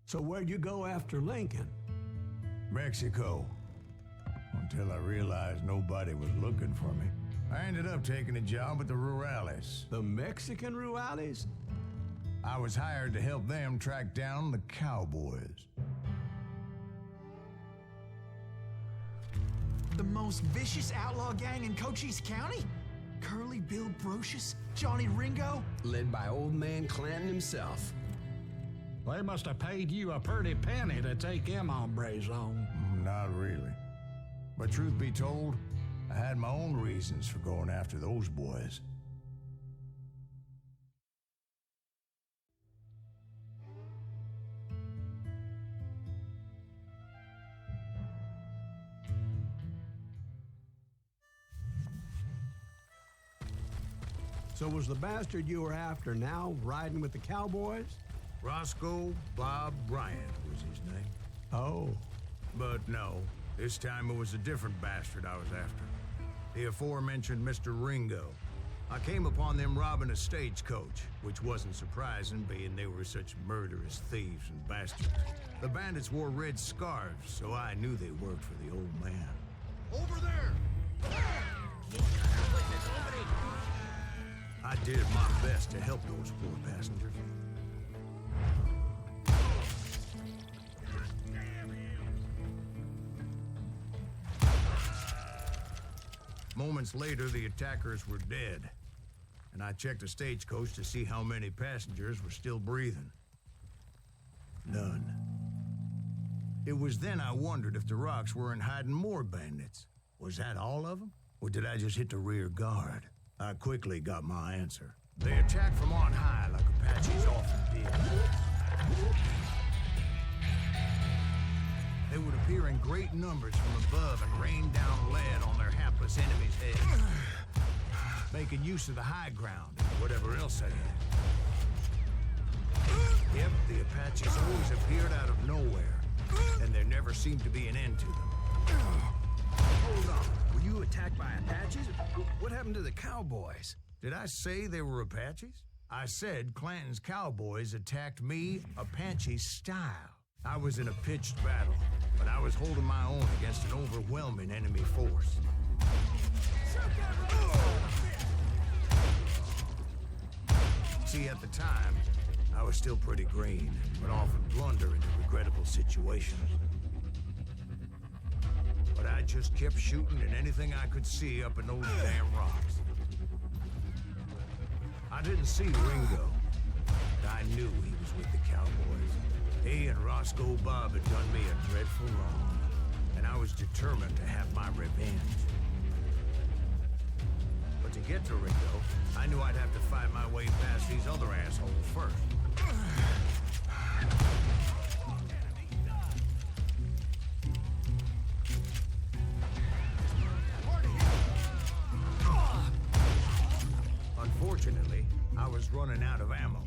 So where'd you go after Lincoln? Mexico. Until I realized nobody was looking for me. I ended up taking a job at the Rurales. The Mexican Rurales? I was hired to help them track down the cowboys. The most vicious outlaw gang in Cochise County? Curly Bill Brocious? Johnny Ringo? Led by old man Clanton himself. They must have paid you a pretty penny to take them hombres on. Not really. But truth be told, I had my own reasons for going after those boys. So was the bastard you were after now riding with the cowboys? Roscoe Bob Bryant was his name. Oh. But no, this time it was a different bastard I was after. The aforementioned Mr. Ringo. I came upon them robbing a stagecoach, which wasn't surprising, being they were such murderous thieves and bastards. The bandits wore red scarves, so I knew they worked for the old man. Over there! I did my best to help those poor passengers. Moments later, the attackers were dead, and I checked the stagecoach to see how many passengers were still breathing. None. It was then I wondered if the rocks weren't hiding more bandits. Was that all of them? Or did I just hit the rear guard? I quickly got my answer. They attacked from on high like Apaches often did. They would appear in great numbers from above and rain down lead on their hapless enemies' heads, making use of the high ground and whatever else they had. Yep, the Apaches always appeared out of nowhere, and there never seemed to be an end to them. Hold on. Were you attacked by Apaches? What happened to the cowboys? Did I say they were Apaches? I said Clanton's cowboys attacked me Apache style. I was in a pitched battle, but I was holding my own against an overwhelming enemy force. See, at the time, I was still pretty green, but often blunder into regrettable situations. But I just kept shooting at anything I could see up in those damn rocks. I didn't see Ringo, but I knew he was with the cowboys. He and Roscoe Bob had done me a dreadful wrong, and I was determined to have my revenge. But to get to Ringo, I knew I'd have to fight my way past these other assholes first. Unfortunately, I was running out of ammo.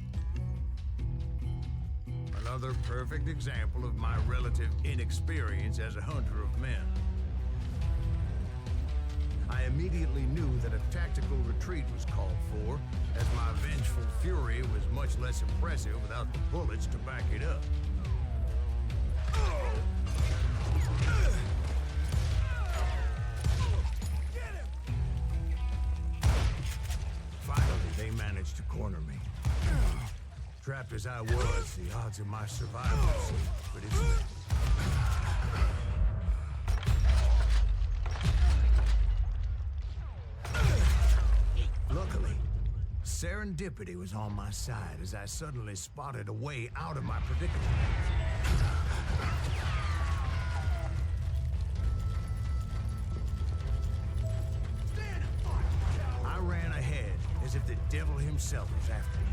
Another perfect example of my relative inexperience as a hunter of men. I immediately knew that a tactical retreat was called for, as my vengeful fury was much less impressive without the bullets to back it up. Finally, they managed to corner me. Trapped as I was, the odds of my survival seemed pretty slim. Luckily, serendipity was on my side as I suddenly spotted a way out of my predicament. I ran ahead as if the devil himself was after me.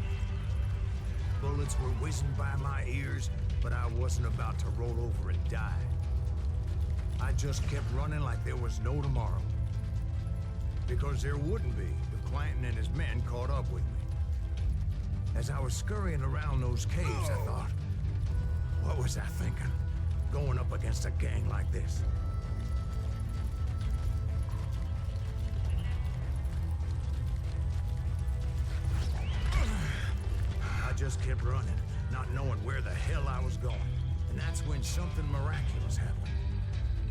Bullets were whizzing by my ears, but I wasn't about to roll over and die. I just kept running like there was no tomorrow. Because there wouldn't be if Clanton and his men caught up with me. As I was scurrying around those caves, I thought, what was I thinking? Going up against a gang like this? I just kept running, not knowing where the hell I I was going. And that's when something miraculous happened.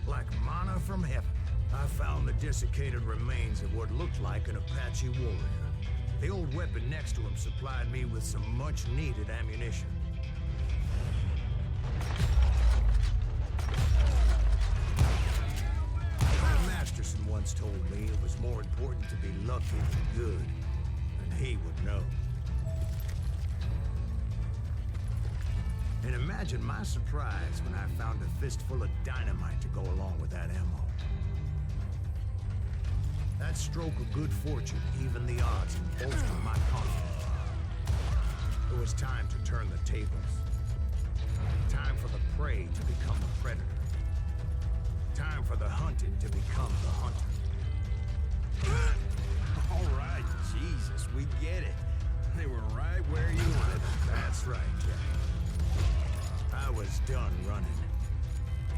Like manna from heaven, I found the desiccated remains of what looked like an Apache warrior. The old weapon next to him supplied me with some much-needed ammunition. Masterson once told me it was more important to be lucky than good, and he would know. And imagine my surprise when I found a fistful of dynamite to go along with that ammo. That stroke of good fortune evened the odds and bolstered my confidence. It was time to turn the tables. Time for the prey to become the predator. Time for the hunted to become the hunter. All right, Jesus, we get it. They were right where you wanted them. That's right, Jack. I was done running.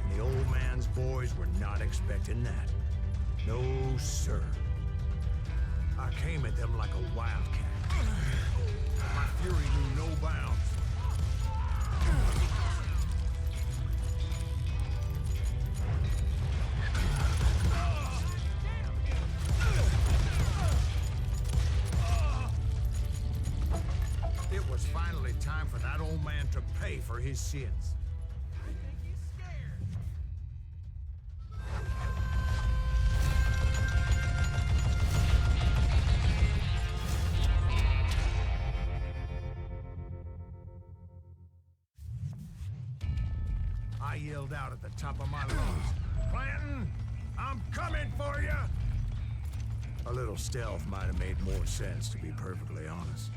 And the old man's boys were not expecting that. No, sir. I came at them like a wildcat. My fury knew no bounds. It was finally time for that old man to pay for his sins. I yelled out at the top of my lungs, "Clanton, I'm coming for you!" A little stealth might have made more sense, to be perfectly honest.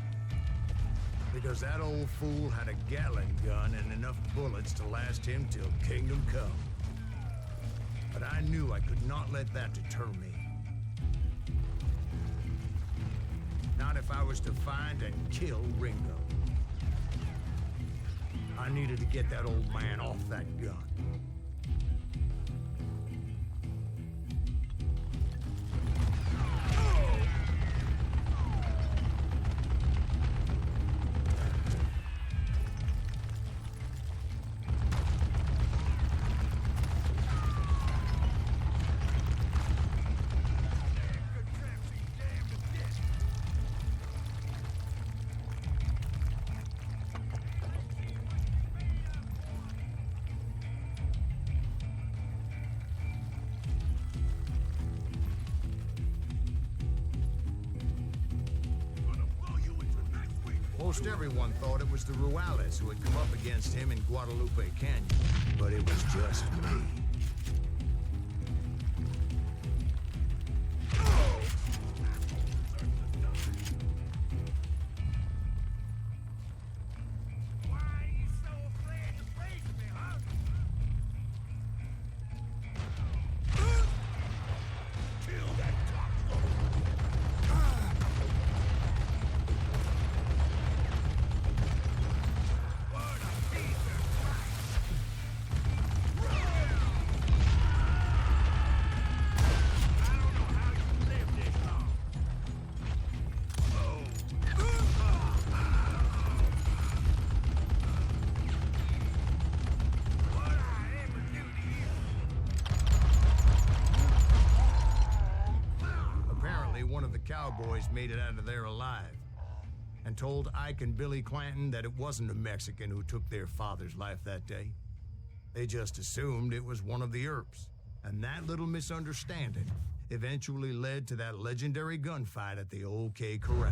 Because that old fool had a Gatling gun and enough bullets to last him till kingdom come. But I knew I could not let that deter me. Not if I was to find and kill Ringo. I needed to get that old man off that gun. Most everyone thought it was the Ruales who had come up against him in Guadalupe Canyon, but it was just me. One of the cowboys made it out of there alive and told Ike and Billy Clanton that it wasn't a Mexican who took their father's life that day. They just assumed it was one of the Earps, and that little misunderstanding eventually led to that legendary gunfight at the OK Corral.